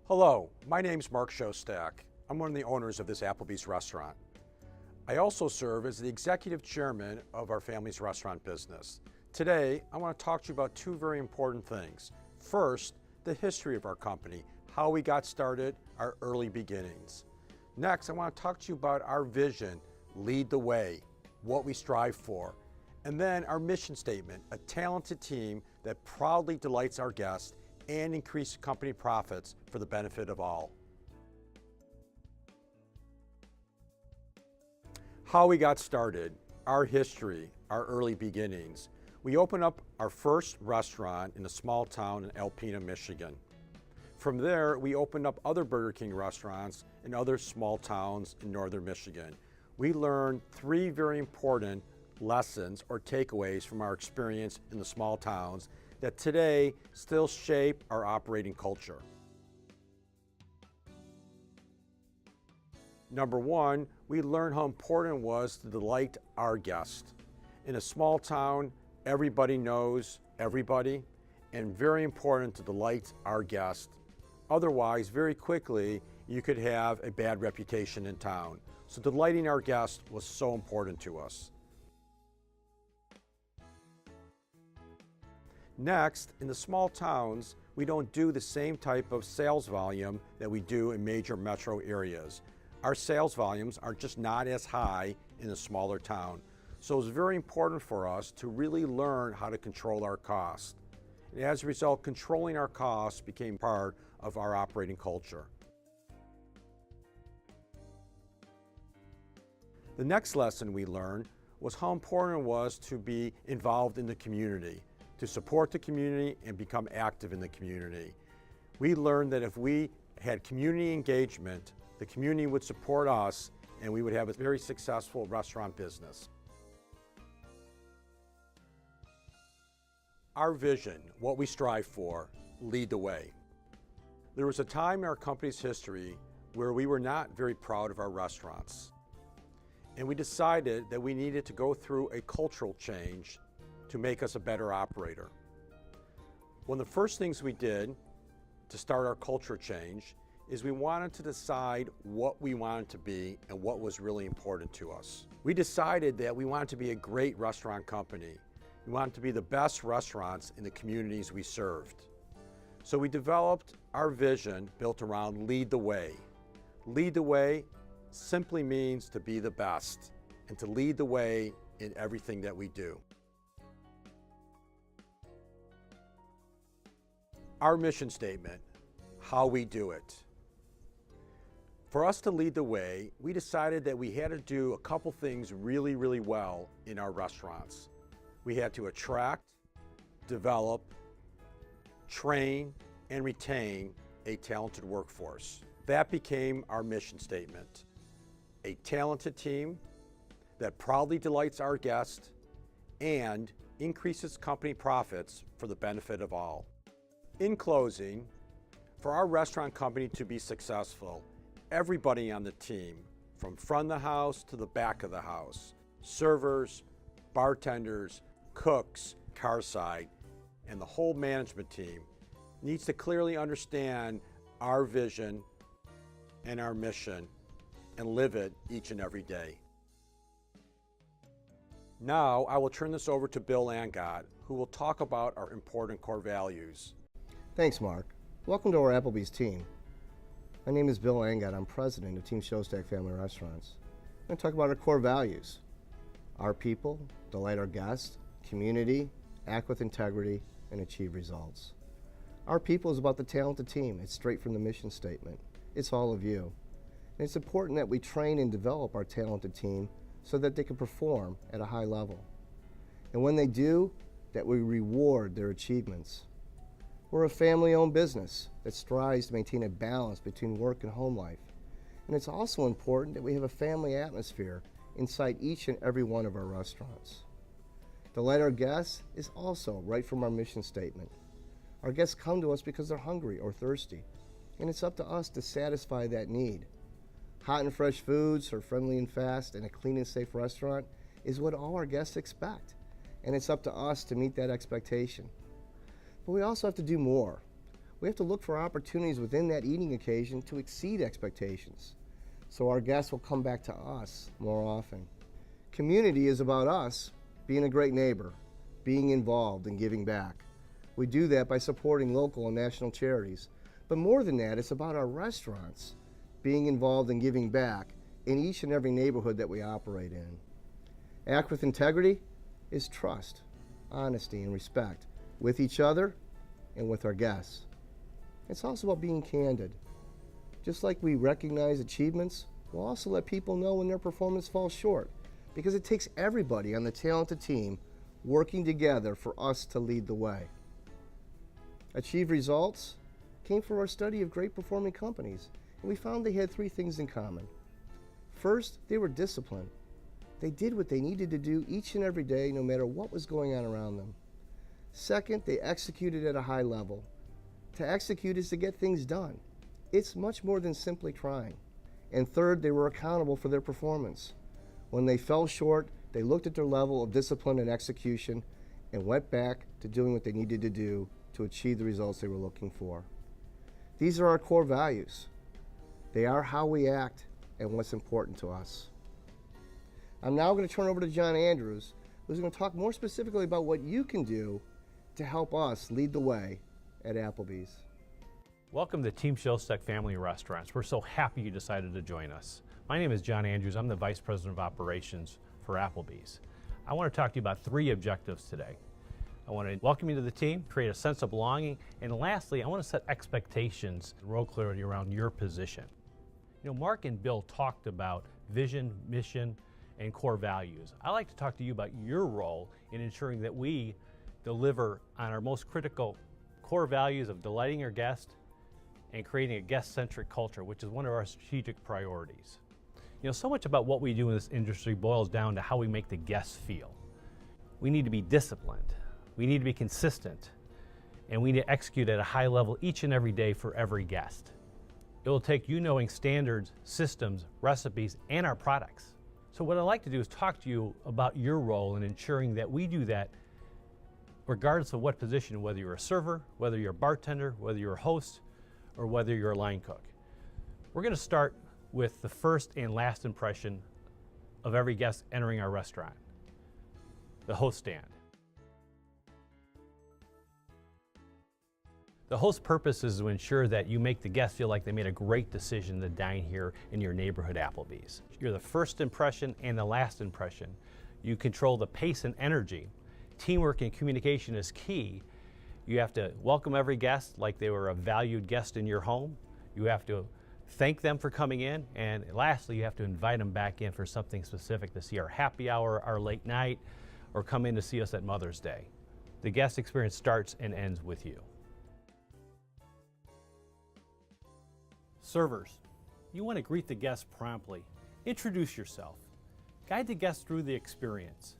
Hello, my name's Mark Schostak. I'm one of the owners of this Applebee's restaurant. I also serve as the executive chairman of our family's restaurant business. Today, I want to talk to you about two very important things. First, the history of our company, how we got started, our early beginnings. Next, I want to talk to you about our vision, lead the way, what we strive for. And then our mission statement, a talented team that proudly delights our guests and increases company profits for the benefit of all. How we got started, our history, our early beginnings. We opened up our first restaurant in a small town in Alpena, Michigan. From there, we opened up other Burger King restaurants in other small towns in northern Michigan. We learned three very important lessons or takeaways from our experience in the small towns that today still shape our operating culture. Number one, we learned how important it was to delight our guests. In a small town, everybody knows everybody, and very important to delight our guests. Otherwise, very quickly, you could have a bad reputation in town. So delighting our guests was so important to us. Next, in the small towns, we don't do the same type of sales volume that we do in major metro areas. Our sales volumes are just not as high in a smaller town. So it's very important for us to really learn how to control our costs. And as a result, controlling our costs became part of our operating culture. The next lesson we learned was how important it was to be involved in the community, to support the community and become active in the community. We learned that if we had community engagement, the community would support us and we would have a very successful restaurant business. Our vision, what we strive for, lead the way. There was a time in our company's history where we were not very proud of our restaurants. And we decided that we needed to go through a cultural change to make us a better operator. One of the first things we did to start our culture change is we wanted to decide what we wanted to be and what was really important to us. We decided that we wanted to be a great restaurant company. We wanted to be the best restaurants in the communities we served. So we developed our vision built around lead the way. Lead the way simply means to be the best and to lead the way in everything that we do. Our mission statement, how we do it. For us to lead the way, we decided that we had to do a couple things really, really well in our restaurants. We had to attract, develop, train, and retain a talented workforce. That became our mission statement. A talented team that proudly delights our guests and increases company profits for the benefit of all. In closing, for our restaurant company to be successful, everybody on the team, from front of the house to the back of the house, servers, bartenders, cooks, CARSIDE, and the whole management team needs to clearly understand our vision and our mission and live it each and every day. Now I will turn this over to Bill Angott, who will talk about our important core values. Thanks, Mark. Welcome to our Applebee's team. My name is Bill Angott. I'm president of Team Schostak Family Restaurants. I'm going to talk about our core values. Our people, delight our guests, community, act with integrity, and achieve results. Our people is about the talented team. It's straight from the mission statement. It's all of you. And it's important that we train and develop our talented team so that they can perform at a high level. And when they do, that we reward their achievements. We're a family-owned business that strives to maintain a balance between work and home life. And it's also important that we have a family atmosphere inside each and every one of our restaurants. Delight our guests is also right from our mission statement. Our guests come to us because they're hungry or thirsty, and it's up to us to satisfy that need. Hot and fresh foods, served friendly and fast, and a clean and safe restaurant is what all our guests expect, and it's up to us to meet that expectation. But we also have to do more. we have to look for opportunities within that eating occasion to exceed expectations, so our guests will come back to us more often. Community is about us being a great neighbor, being involved and giving back. We do that by supporting local and national charities. But more than that, it's about our restaurants being involved and giving back in each and every neighborhood that we operate in. Act with integrity is trust, honesty, and respect with each other and with our guests. It's also about being candid. Just like we recognize achievements, we'll also let people know when their performance falls short, because it takes everybody on the talented team working together for us to lead the way. Achieved results came from our study of great performing companies, and we found they had three things in common. First, they were disciplined. They did what they needed to do each and every day, no matter what was going on around them. Second, they executed at a high level. To execute is to get things done. It's much more than simply trying. And third, they were accountable for their performance. When they fell short, they looked at their level of discipline and execution and went back to doing what they needed to do to achieve the results they were looking for. These are our core values. They are how we act and what's important to us. I'm now going to turn over to John Andrews, who's going to talk more specifically about what you can do to help us lead the way at Applebee's. Welcome to Team Schostak Family Restaurants. We're so happy you decided to join us. My name is John Andrews. I'm the Vice President of Operations for Applebee's. I want to talk to you about three objectives today. I want to welcome you to the team, create a sense of belonging, and lastly, I want to set expectations and role clarity around your position. You know, Mark and Bill talked about vision, mission, and core values. I like to talk to you about your role in ensuring that we deliver on our most critical core values of delighting our guests and creating a guest-centric culture, which is one of our strategic priorities. You know, so much about what we do in this industry boils down to how we make the guests feel. We need to be disciplined, we need to be consistent, and we need to execute at a high level each and every day for every guest. It will take you knowing standards, systems, recipes, and our products. So what I'd like to do is talk to you about your role in ensuring that we do that regardless of what position, whether you're a server, whether you're a bartender, whether you're a host, or whether you're a line cook. We're going to start with the first and last impression of every guest entering our restaurant, the host stand. The host's purpose is to ensure that you make the guests feel like they made a great decision to dine here in your neighborhood Applebee's. You're the first impression and the last impression. You control the pace and energy. Teamwork and communication is key. You have to welcome every guest like they were a valued guest in your home. You have to thank them for coming in, and lastly, you have to invite them back in for something specific, to see our happy hour, our late night, or come in to see us at Mother's Day. The guest experience starts and ends with you. Servers, you want to greet the guests promptly. Introduce yourself. Guide the guests through the experience.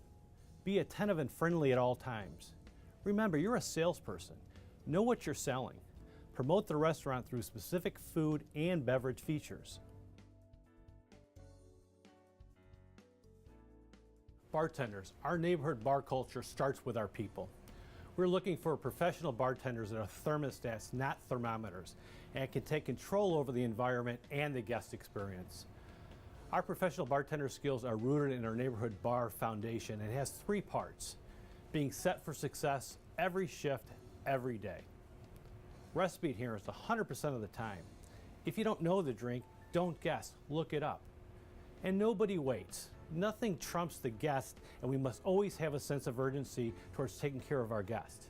Be attentive and friendly at all times. Remember, you're a salesperson. Know what you're selling. Promote the restaurant through specific food and beverage features. Bartenders, our neighborhood bar culture starts with our people. We're looking for professional bartenders that are thermostats, not thermometers, and can take control over the environment and the guest experience. Our professional bartender skills are rooted in our neighborhood bar foundation and has three parts: being set for success every shift, every day. Recipe adherence 100% of the time. If you don't know the drink, don't guess, look it up. And nobody waits. Nothing trumps the guest, and we must always have a sense of urgency towards taking care of our guest.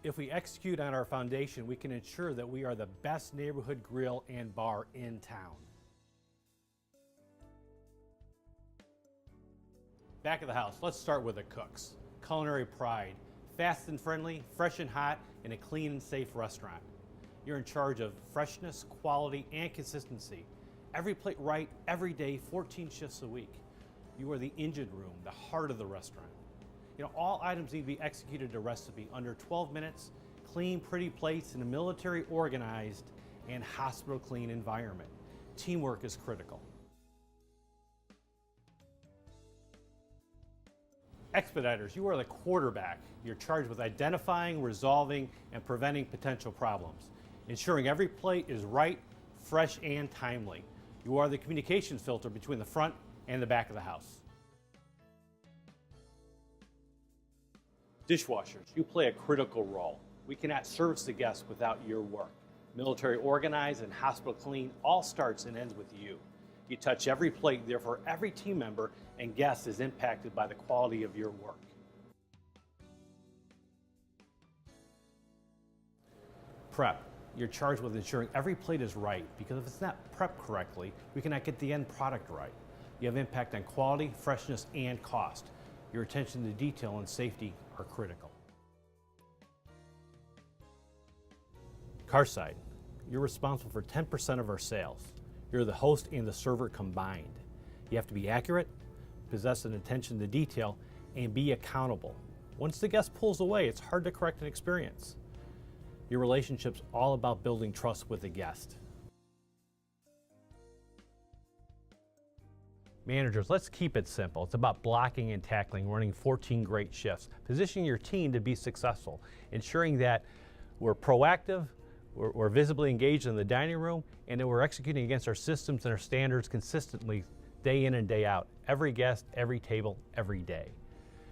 If we execute on our foundation, we can ensure that we are the best neighborhood grill and bar in town. Back of the house, let's start with the cooks. Culinary pride, fast and friendly, fresh and hot, in a clean and safe restaurant. You're in charge of freshness, quality, and consistency. Every plate right, every day, 14 shifts a week. You are the engine room, the heart of the restaurant. You know, all items need to be executed to recipe under 12 minutes, clean, pretty plates in a military organized and hospital clean environment. Teamwork is critical. Expediters, you are the quarterback. You're charged with identifying, resolving, and preventing potential problems. ensuring every plate is right, fresh, and timely. You are the communications filter between the front and the back of the house. Dishwashers, you play a critical role. We cannot service the guests without your work. Military organized and hospital clean all starts and ends with you. You touch every plate, therefore every team member and guest is impacted by the quality of your work. Prep, you're charged with ensuring every plate is right, because if it's not prepped correctly, we cannot get the end product right. You have impact on quality, freshness, and cost. Your attention to detail and safety are critical. CARSIDE, you're responsible for 10% of our sales. You're the host and the server combined. You have to be accurate, possess an attention to detail, and be accountable. Once the guest pulls away, it's hard to correct an experience. Your relationship's all about building trust with the guest. Managers, let's keep it simple. It's about blocking and tackling, running 14 great shifts, positioning your team to be successful, ensuring that we're proactive, we're visibly engaged in the dining room, and that we're executing against our systems and our standards consistently, day in and day out. Every guest, every table, every day.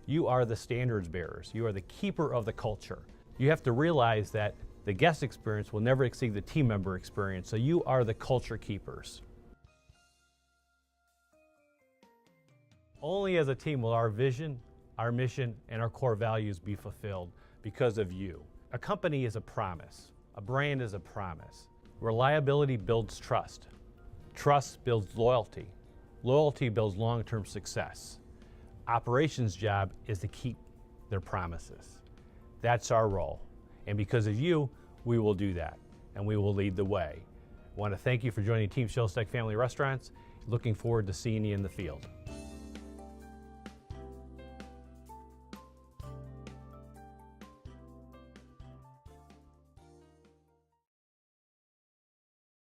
You are the standards bearers. You are the keeper of the culture. You have to realize that the guest experience will never exceed the team member experience, so you are the culture keepers. Only as a team will our vision, our mission, and our core values be fulfilled because of you. A company is a promise. A brand is a promise. Reliability builds trust. Trust builds loyalty. Loyalty builds long-term success. Operations' job is to keep their promises. That's our role. And because of you, we will do that, and we will lead the way. I want to thank you for joining Team Schostak Family Restaurants. Looking forward to seeing you in the field.